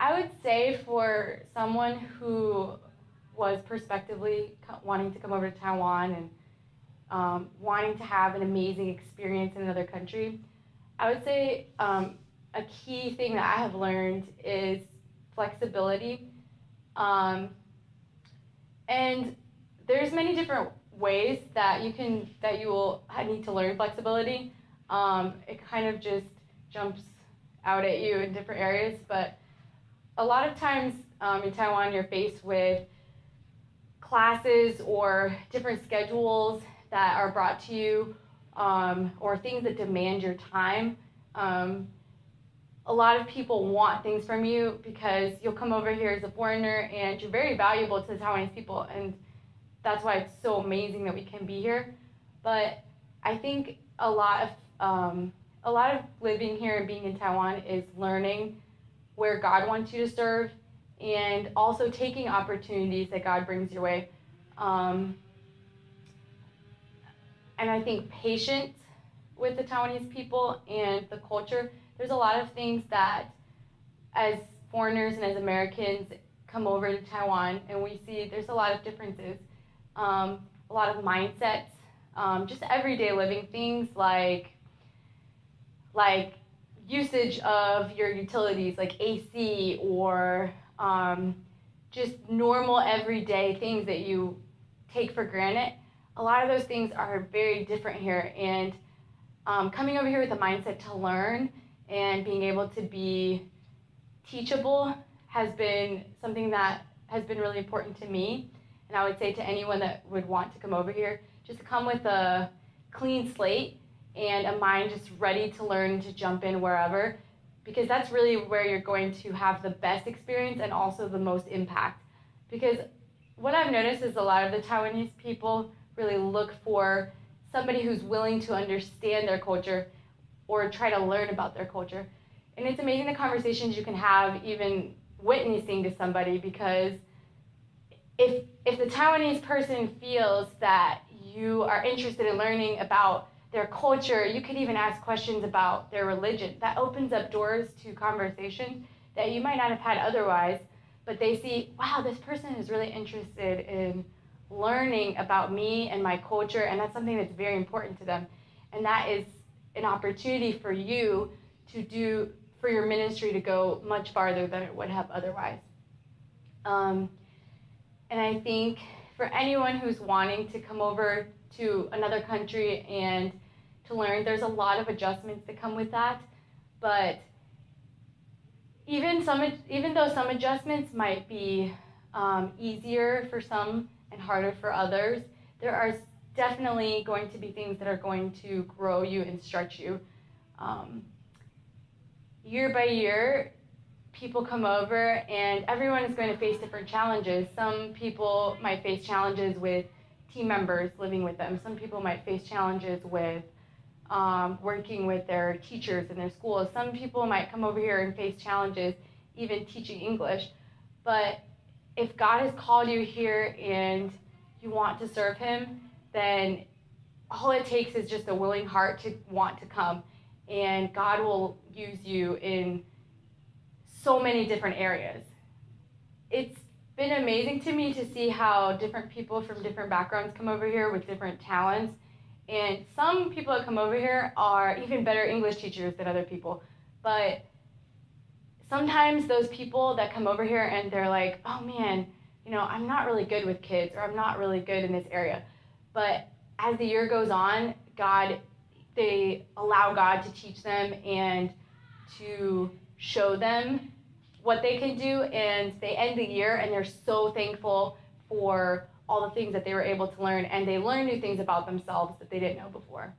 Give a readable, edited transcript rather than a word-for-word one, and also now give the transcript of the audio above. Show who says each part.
Speaker 1: I would say for someone who was prospectively wanting to come over to Taiwan and wanting to have an amazing experience in another country, I would say a key thing that I have learned is flexibility. Um, and there's many different ways that you will need to learn flexibility. It kind of just jumps out at you in different areas, but a lot of times in Taiwan, you're faced with classes or different schedules that are brought to you, or things that demand your time. Um, a lot of people want things from you because you'll come over here as a foreigner and you're very valuable to the Taiwanese people, and that's why it's so amazing that we can be here. But I think a lot of living here and being in Taiwan is learning where God wants you to serve, and also taking opportunities that God brings your way. Um, and I think patience with the Taiwanese people and the culture. There's a lot of things that, as foreigners and as Americans, come over to Taiwan, and we see there's a lot of differences, a lot of mindsets, just everyday living things like usage of your utilities, like AC, or just normal everyday things that you take for granted. A lot of those things are very different here, and coming over here with a mindset to learn and being able to be teachable has been something that has been really important to me. And I would say to anyone that would want to come over here, just come with a clean slate and a mind just ready to learn, to jump in wherever, because that's really where you're going to have the best experience and also the most impact. Because what I've noticed is a lot of the Taiwanese people really look for somebody who's willing to understand their culture or try to learn about their culture. And it's amazing the conversations you can have even witnessing to somebody, because if the Taiwanese person feels that you are interested in learning about their culture, you could even ask questions about their religion. That opens up doors to conversation that you might not have had otherwise, but they see, wow, this person is really interested in learning about me and my culture, and that's something that's very important to them. And that is an opportunity for you for your ministry to go much farther than it would have otherwise. And I think for anyone who's wanting to come over to another country and to learn, there's a lot of adjustments that come with that. But even though some adjustments might be easier for some and harder for others, there are definitely going to be things that are going to grow you and stretch you. Year by year, people come over and everyone is going to face different challenges. Some people might face challenges with team members living with them. Some people might face challenges with working with their teachers in their schools. Some people might come over here and face challenges even teaching English. But if God has called you here and you want to serve him, then all it takes is just a willing heart to want to come. And God will use you in so many different areas. It's been amazing to me to see how different people from different backgrounds come over here with different talents. And some people that come over here are even better English teachers than other people. But sometimes those people that come over here and they're like, oh man, I'm not really good with kids, or I'm not really good in this area. But as the year goes on, they allow God to teach them and to show them what they can do, and they end the year and they're so thankful for all the things that they were able to learn, and they learn new things about themselves that they didn't know before.